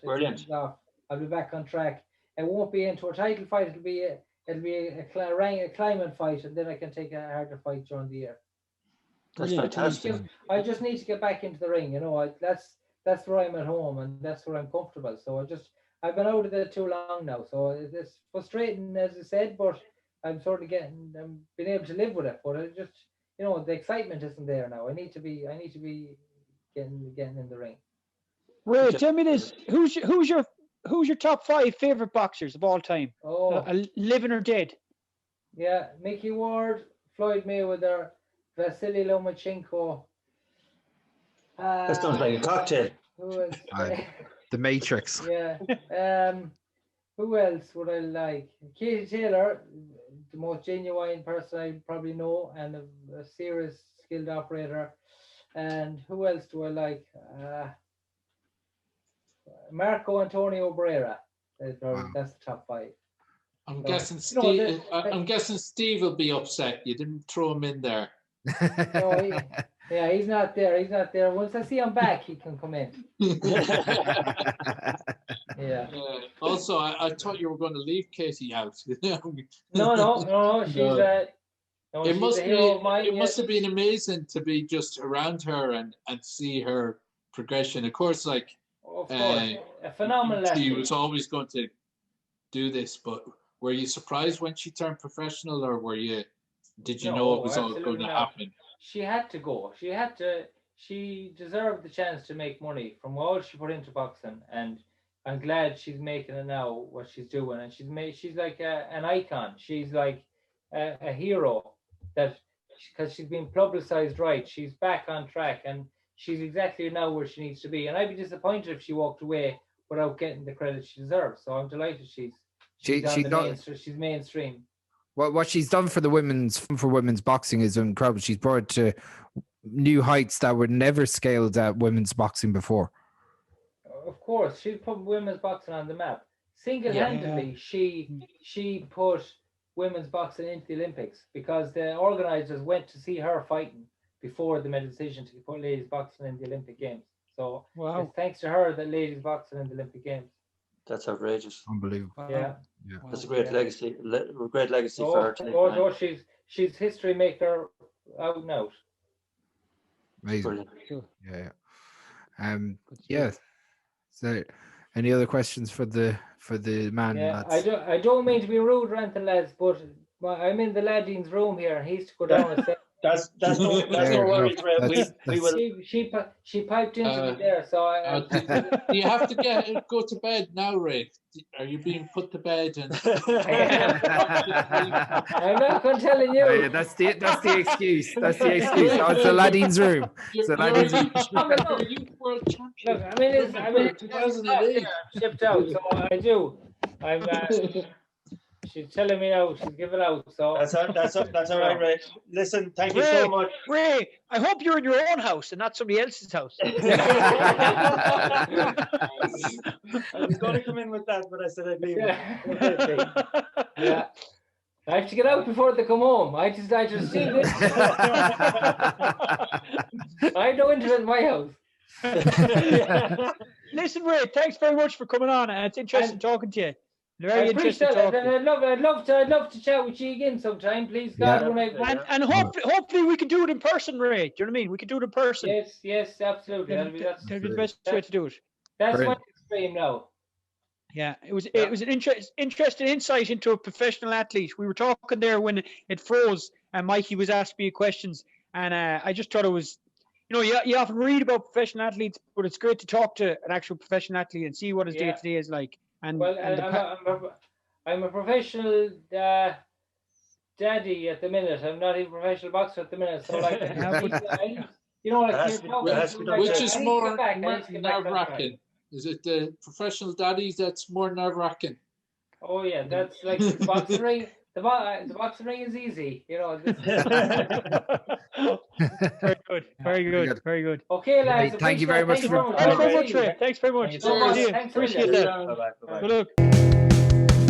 I'll be back on track. It won't be into a title fight. It'll be a climbing fight, and then I can take a harder fight during the year. That's fantastic. I just need to get back into the ring. That's where I'm at home, and that's where I'm comfortable. So I've been out of it too long now, so it's frustrating, as I said, but I'm sort of being able to live with it. But it just, the excitement isn't there now. I need to be getting in the ring. Ray, tell me this: who's your top 5 favorite boxers of all time? Living or dead? Yeah, Mickey Ward, Floyd Mayweather, Vasily Lomachenko. That sounds like a cocktail. Who else? The Matrix. Yeah. Who else would I like? Katie Taylor, the most genuine person I probably know, and a serious, skilled operator. And who else do I like? Marco Antonio Barrera. That's the top 5. I'm guessing Steve. I'm guessing Steve will be upset. You didn't throw him in there. No, he's not there. Once I see him back, he can come in. Yeah. Also, I thought you were going to leave Katie out. No. It must have been amazing to be just around her and see her progression. Of course, a phenomenal. She was always going to do this, but were you surprised when she turned professional, or did you know it was all going to happen? She had to go. She deserved the chance to make money from all she put into boxing, and I'm glad she's making it now, what she's doing. And she's like an icon. She's like a hero, because she's been publicized right. She's back on track, and she's exactly now where she needs to be. And I'd be disappointed if she walked away without getting the credit she deserves. So I'm delighted she's mainstream. What she's done for women's boxing is incredible. She's brought it to new heights that were never scaled at women's boxing before. Of course, she put women's boxing on the map. Single-handedly, she put women's boxing into the Olympics, because the organizers went to see her fighting before they made a decision to put ladies boxing in the Olympic Games. So it's thanks to her that ladies boxing in the Olympic Games. That's outrageous. Unbelievable. Yeah. That's a great legacy. Great legacy for her. She's history maker out and out. Amazing. Yeah. So, any other questions for the man? Yeah, I don't mean to be rude or anything, lads, but I'm in the ladding's room here. He used to go down and say. That's no worries, Ray. We will. She piped into me there, so do you have to go to bed now, Ray? Are you being put to bed? And I'm not going to tell you. Oh, yeah, that's the excuse. That's the excuse. Oh, it's the ladding's room. It's the ladding's room. You're a youth world champion. Look, I mean, 2008. Shipped out, so I do. She's telling me now. She's giving out. So that's all right, Ray. Listen, thank you so much, Ray. I hope you're in your own house and not somebody else's house. I was going to come in with that, but I said I'd leave. Yeah. I have to get out before they come home. I just see this. I know internet in my house. Listen, Ray, thanks very much for coming on. It's interesting talking to you. Very interesting talk. I'd love to chat with you again sometime, please God. Yeah. And hopefully we can do it in person, Ray. Do you know what I mean? We can do it in person. Yes, absolutely. That'd be the best way to do it. That's my dream now. Yeah, it was an interesting insight into a professional athlete. We were talking there when it froze, and Mikey was asking me questions, and I just thought it was, you often read about professional athletes, but it's great to talk to an actual professional athlete and see what his day to day is like. And I'm a professional daddy at the minute. I'm not even a professional boxer at the minute, so like, which is more nerve-wracking. Is it the professional daddies that's more nerve-wracking? Oh yeah, that's like the boxing ring. The boxing ring is easy, Very good. Okay, lads. Thank you very much. Thanks very much, Ray. Thanks very much. Thanks. Appreciate that. Bye-bye. Good luck.